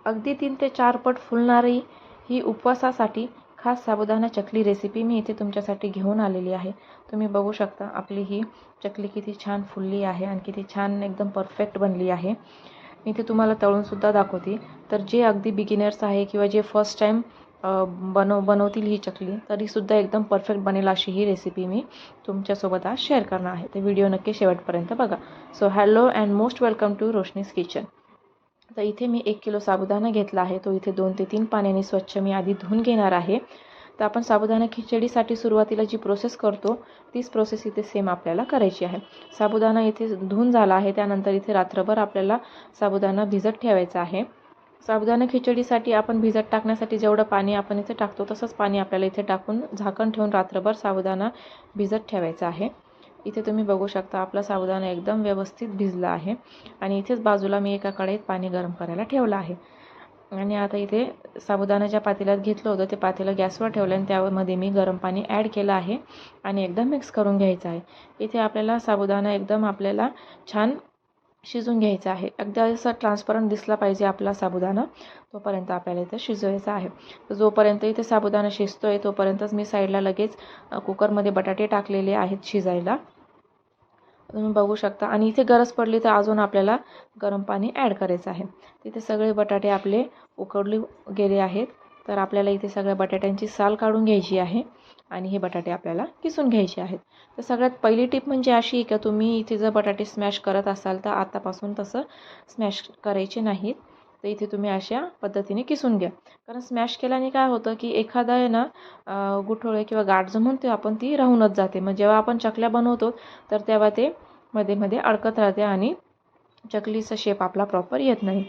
अगदी 3 ते 4 पट फुलणारी ही उपवासासाठी खास साबुदाणा चकली रेसिपी मी इथे तुमच्यासाठी घेऊन आलेली आहे। तुम्ही बघू शकता आपली ही चकली किती छान फुलली आहे आणि किती छान एकदम परफेक्ट बनली आहे। मी इथे तुम्हाला तळून सुद्धा दाखवते। तर जे अगदी बिगिनर्स आहे किंवा जे फर्स्ट टाइम बनवतील ही चकली तरीसुद्धा एकदम परफेक्ट बनेल अशी ही रेसिपी मी तुमच्यासोबत आज शेअर करणार आहे। तर व्हिडिओ नक्की शेवटपर्यंत बघा। So hello and most welcome to Roshni's kitchen. तर इथे मी 1 किलो साबुदाणा घेतला आहे। तो इथे 2 ते 3 पाण्याने स्वच्छ मी आधी धुवून घेणार आहे। तर आपण साबुदाणा खिचडीसाठी सुरुवातीला जी प्रोसेस करतो तीच प्रोसेस इथे सेम आपल्याला करायची आहे। साबुदाणा इथे धुवून झाला आहे, त्यानंतर इथे रात्रभर आपल्याला साबुदाणा भिजत ठेवायचा आहे। साबुदाणा खिचडीसाठी आपण भिजत टाकण्यासाठी जेवढं पाणी आपण इथे टाकतो तसंच पाणी आपल्याला इथे टाकून झाकण ठेवून रात्रभर साबुदाणा भिजत ठेवायचा आहे। इथे तुम्ही बघू शकता आपला साबुदाणा एकदम व्यवस्थित भिजला आहे आणि इथेच बाजूला मी एका कढईत पाणी गरम करायला ठेवलं आहे। आणि आता इथे साबुदाणा ज्या पातेल्यात घेतलं होतं ते पातेलं गॅसवर ठेवलं आणि त्यामध्ये मी गरम पाणी ॲड केलं आहे आणि एकदम मिक्स करून घ्यायचं आहे। इथे आपल्याला साबुदाणा एकदम आपल्याला छान शिजून घ्यायचा आहे। अगदी असं ट्रान्सपरंट दिसला पाहिजे आपला साबुदाणा, तोपर्यंत आपल्याला इथे शिजवायचा आहे। तर जोपर्यंत इथे साबुदाणा शिजतोय तोपर्यंतच मी साईडला लगेच कुकरमध्ये बटाटे टाकलेले आहेत शिजायला, तुम्ही बघू शकता। आणि इथे गरज पडली तर अजून आपल्याला गरम पाणी ॲड करायचं आहे। तिथे सगळे बटाटे आपले उकडले गेले आहेत। तर आपल्याला इथे सगळ्या बटाट्यांची साल काढून घ्यायची आहे आणि हे बटाटे आपल्याला किसून घ्यायचे आहेत। तर सगळ्यात पहिली टिप म्हणजे अशी की तुम्ही इथे जर बटाटे स्मॅश करत असाल तर आतापासून तसं स्मॅश करायचे नाहीत। तर इथे तुम्ही अशा पद्धतीने किसून घ्या, कारण स्मॅश केल्याने काय होतं की एखादा आहे ना गुठळे किंवा गाठ जमून ते आपण ती राहूनच जाते। मग जेव्हा आपण चकल्या बनवतो तर तेव्हा ते मध्ये मध्ये अडकत राहते आणि चकलीचा शेप आपला प्रॉपर येत नाही।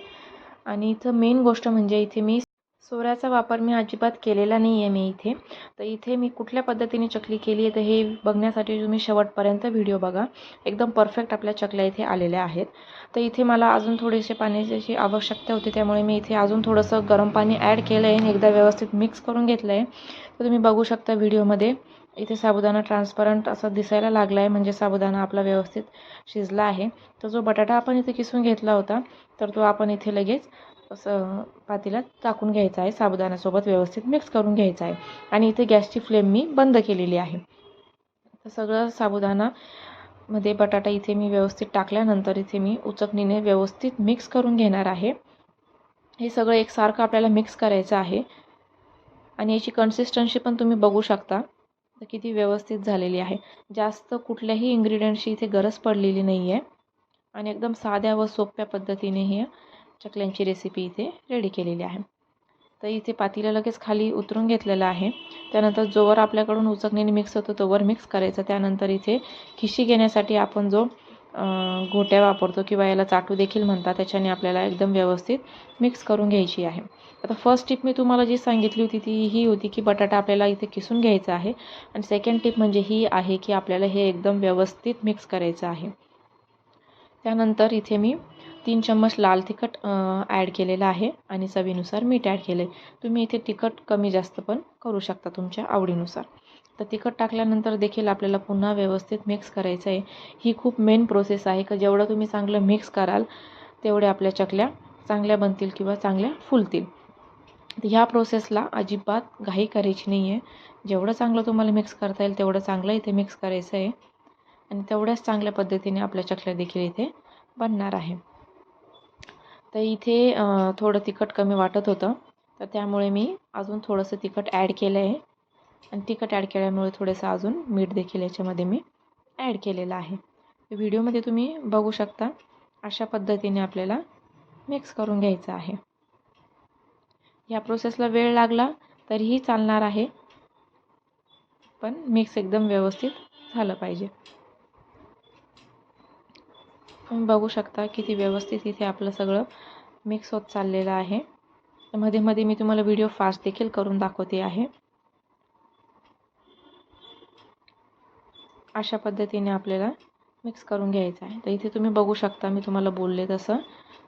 आणि इथं मेन गोष्ट म्हणजे इथे मी सोऱ्याचा वापर मी अजिबात केलेला नाही आहे मी इथे। तर इथे मी कुठल्या पद्धतीने चकली केली आहे तर हे बघण्यासाठी तुम्ही शेवटपर्यंत व्हिडिओ बघा। एकदम परफेक्ट आपल्या चकल्या इथे आलेल्या आहेत। तर इथे मला अजून थोडेसे पाण्याची आवश्यकता होती, त्यामुळे मी इथे अजून थोडंसं गरम पाणी ॲड केलं आहे आणि एकदा व्यवस्थित मिक्स करून घेतलं आहे। तर तुम्ही बघू शकता व्हिडिओमध्ये इथे साबुदाणा ट्रान्सपरंट असा दिसायला लागला आहे, म्हणजे साबुदाणा आपला व्यवस्थित शिजला आहे। तर जो बटाटा आपण इथे किसून घेतला होता तर तो आपण इथे लगेच असं पातेल्यात टाकून घ्यायचा आहे, साबुदाण्यासोबत व्यवस्थित मिक्स करून घ्यायचा आहे। आणि इथे गॅसची फ्लेम मी बंद केलेली आहे। तर सगळं साबुदाणा मध्ये बटाटा इथे मी व्यवस्थित टाकल्यानंतर इथे मी उचकणीने व्यवस्थित मिक्स करून घेणार आहे। हे सगळं एकसारखं आपल्याला मिक्स करायचं आहे आणि याची कन्सिस्टन्सी पण तुम्ही बघू शकता तर किती व्यवस्थित झालेली आहे। जास्त कुठल्याही इन्ग्रेडियंटची इथे गरज पडलेली नाही आहे आणि एकदम साध्या व सोप्या पद्धतीने ही चकल्यांची रेसिपी इथे रेडी केलेली आहे। तर इथे पातेलं लगेच खाली उतरून घेतलेलं आहे। त्यानंतर जोवर आपल्याकडून उचकणीने मिक्स होतो तोवर मिक्स करायचं। त्यानंतर इथे खिशी घेण्यासाठी आपण जो घोट्या वापरतो किंवा याला चाटू देखील म्हणतात, त्याच्याने आपल्याला एकदम व्यवस्थित मिक्स करून घ्यायची आहे। आता फर्स्ट टिप मी तुम्हाला जी सांगितली होती ती ही होती की बटाटा आपल्याला इथे किसून घ्यायचा आहे आणि सेकंड टिप म्हणजे ही आहे की आपल्याला हे एकदम व्यवस्थित मिक्स करायचं आहे। त्यानंतर इथे मी 3 चम्मच लाल तिखट ॲड केलेलं आहे आणि चवीनुसार मीठ ॲड केलं आहे। तुम्ही इथे तिखट कमी जास्त पण करू शकता तुमच्या आवडीनुसार। तर तिखट टाकल्यानंतर देखील आपल्याला पुन्हा व्यवस्थित मिक्स करायचं आहे। ही खूप मेन प्रोसेस आहे की जेवढं तुम्ही चांगलं मिक्स कराल तेवढे आपल्या चकल्या चांगल्या बनतील किंवा चांगल्या फुलतील। तर ह्या प्रोसेसला अजिबात घाई करायची नाही आहे। जेवढं चांगलं तुम्हाला मिक्स करता येईल तेवढं चांगलं इथे मिक्स करायचं आहे आणि तेवढ्याच चांगल्या पद्धतीने आपल्या चकल्या देखील इथे बनणार आहे। तर इथे थोडं तिखट कमी वाटत होतं तर त्यामुळे मी अजून थोडंसं तिखट ॲड केलं आहे आणि तिखट ॲड केल्यामुळे थोडंसं अजून मीठ देखील याच्यामध्ये मी ॲड केलेलं आहे। व्हिडिओमध्ये तुम्ही बघू शकता अशा पद्धतीने आपल्याला मिक्स करून घ्यायचं आहे। या प्रोसेसला वेळ लागला तरीही चालणार आहे, पण मिक्स एकदम व्यवस्थित झालं पाहिजे। तुम्ही बघू शकता किती व्यवस्थित इथे आपलं सगळं मिक्स होत चाललेलं आहे। मध्ये मध्ये मी तुम्हाला व्हिडिओ फास्ट देखील करून दाखवते आहे। अशा पद्धतीने आपल्याला मिक्स करून घ्यायचं आहे। तर इथे तुम्ही बघू शकता मी तुम्हाला बोलले तसं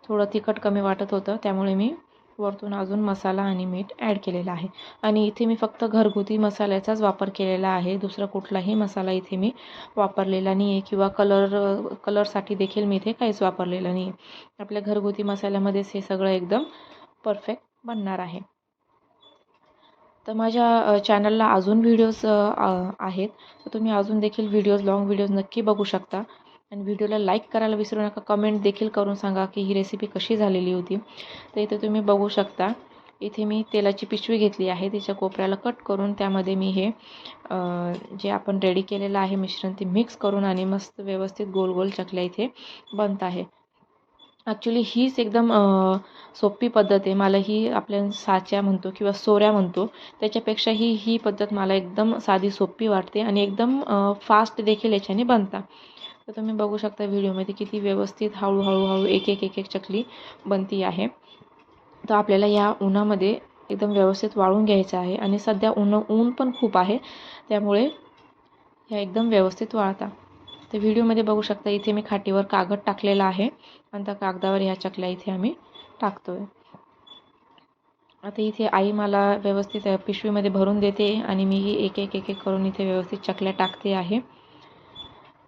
थोडं तिखट कमी वाटत होतं, त्यामुळे मी वरतून अजून मसाला आणि मीठ ॲड केलेला आहे। आणि इथे मी फक्त घरगुती मसाल्याचाच वापर केलेला आहे, दुसरा कुठलाही मसाला इथे मी वापरलेला नाही आहे किंवा कलरसाठी देखील मी इथे काहीच वापरलेलं नाही आहे। आपल्या घरगुती मसाल्यामध्येच हे सगळं एकदम परफेक्ट बनणार आहे. तर माझ्या चॅनलला अजून व्हिडिओज आहेत, तर तुम्ही अजून देखील लॉंग व्हिडिओज नक्की बघू शकता. आणि व्हिडिओला लाईक करायला विसरू नका. कमेंट देखील करून सांगा की ही रेसिपी कशी झालेली होती. तर इथे तुम्ही बघू शकता, इथे मी तेलाची पिशवी घेतली आहे, तिच्या कोपऱ्याला कट करून त्यामध्ये मी हे जे आपण रेडी केलेलं आहे मिश्रण ते मिक्स करून आणि मस्त व्यवस्थित गोल गोल चकल्या इथे बनत आहे. ॲक्च्युली हीच एकदम सोपी पद्धत आहे. मला ही आपल्या साच्या म्हणतो किंवा सोऱ्या म्हणतो, त्याच्यापेक्षा ही पद्धत मला एकदम साधी सोपी वाटते आणि एकदम फास्ट देखील याच्याने बनतात. तर तुम्ही बघू शकता व्हिडिओमध्ये किती व्यवस्थित हळूहळू एक चकली बनती आहे. तर आपल्याला या उन्हामध्ये एकदम व्यवस्थित वाळून घ्यायचं आहे आणि सध्या ऊन पण खूप आहे, त्यामुळे ह्या एकदम व्यवस्थित वाळतात. तर व्हिडिओमध्ये बघू शकता इथे मी खाटीवर कागद टाकलेला आहे आणि त्या कागदावर ह्या चकल्या इथे आम्ही टाकतोय. आता इथे आई मला व्यवस्थित पिशवीमध्ये भरून देते आणि मी ही एक करून इथे व्यवस्थित चकल्या टाकते आहे.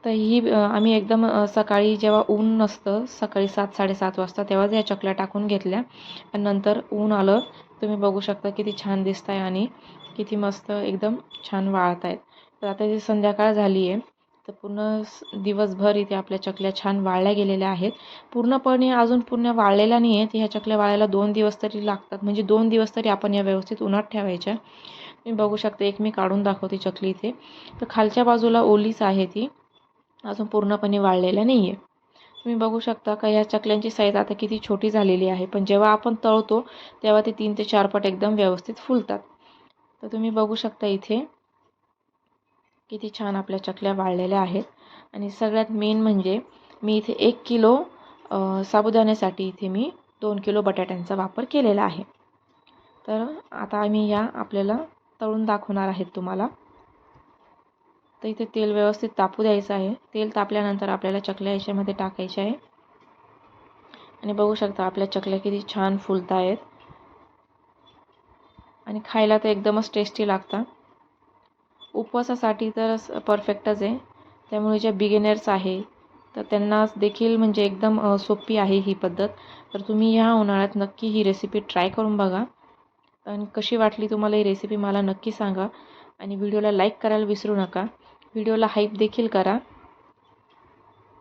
तर ही आम्ही एकदम सकाळी जेव्हा ऊन नसतं, सकाळी 7-7:30 वाजता, तेव्हाच या चकल्या टाकून घेतल्या आणि नंतर ऊन आलं. तुम्ही बघू शकता किती छान दिसत आहे आणि किती मस्त एकदम छान वाळत आहेत. तर आता इथे संध्याकाळ झाली आहे, तर पूर्ण दिवसभर इथे आपल्या चकल्या छान वाळल्या गेलेल्या आहेत. पूर्णपणे अजून पूर्ण वाळलेल्या नाही आहेत. ह्या चकल्या वाळायला 2 दिवस तरी लागतात, म्हणजे 2 दिवस तरी आपण या व्यवस्थित उन्हात ठेवायच्या. तुम्ही बघू शकता, एक मी काढून दाखवते चकली इथे. तर खालच्या बाजूला ओलीच आहे, ती अजून पूर्णपणे वाळलेल्या नाही आहे. तुम्ही बघू शकता का या चकल्यांची साईज आता किती छोटी झालेली आहे, पण जेव्हा आपण तळतो तेव्हा ते 3 ते 4 पट एकदम व्यवस्थित फुलतात. तर तुम्ही बघू शकता इथे किती छान आपल्या चकल्या वाळलेल्या आहेत. आणि सगळ्यात मेन म्हणजे मी इथे 1 किलो साबुदाण्यासाठी इथे मी 2 किलो बटाट्यांचा वापर केलेला आहे. तर आता आम्ही या आपल्याला तळून दाखवणार आहेत तुम्हाला. तर इथे तेल व्यवस्थित तापू द्यायचं आहे. तेल तापल्यानंतर आपल्याला चकल्या याच्यामध्ये टाकायच्या आहे आणि बघू शकता आपल्या चकल्या किती छान फुलत आहेत आणि खायला तर एकदमच टेस्टी लागतात. उपवासासाठी तर परफेक्टच आहे. त्यामुळे ज्या बिगिनर्स आहे तर त्यांना देखील म्हणजे एकदम सोपी आहे ही पद्धत. तर तुम्ही ह्या उन्हाळ्यात नक्की ही रेसिपी ट्राय करून बघा आणि कशी वाटली तुम्हाला ही रेसिपी मला नक्की सांगा. आणि व्हिडिओला लाईक करायला विसरू नका. व्हिडिओला हाईप देखील करा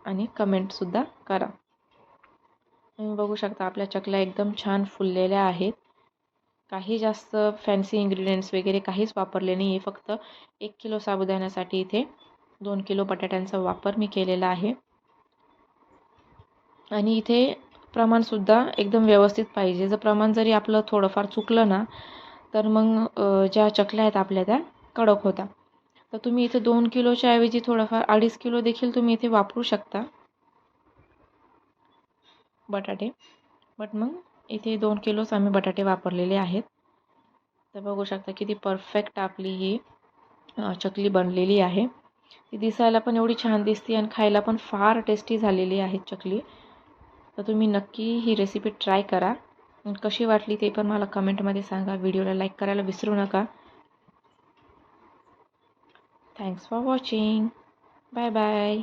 आणि कमेंटसुद्धा करा. तुम्ही बघू शकता आपल्या चकल्या एकदम छान फुललेल्या आहेत. काही जास्त फॅन्सी इन्ग्रेडियंट्स वगैरे काहीच वापरले नाही आहे. फक्त 1 किलो साबुदाण्यासाठी इथे 2 किलो बटाट्यांचा वापर मी केलेला आहे. आणि इथे प्रमाणसुद्धा एकदम व्यवस्थित पाहिजे. जर प्रमाण जरी आपलं थोडंफार चुकलं ना, तर मग ज्या चकल्या आहेत आपल्या त्या कडक होतात. तर तुम्ही इथे 2 किलोच्या ऐवजी थोडंफार 2.5 किलो देखील तुम्ही इथे वापरू शकता बटाटे. बट मग इथे 2 किलोच आम्ही बटाटे वापरलेले आहेत. तर बघू शकता किती परफेक्ट आपली ही चकली बनलेली आहे. ती दिसायला पण एवढी छान दिसते आणि खायला पण फार टेस्टी झालेली आहे चकली. तर तुम्ही नक्की ही रेसिपी ट्राय करा. कशी वाटली ते पण मला कमेंटमध्ये सांगा. व्हिडिओला लाईक करायला विसरू नका. Thanks for watching. Bye bye.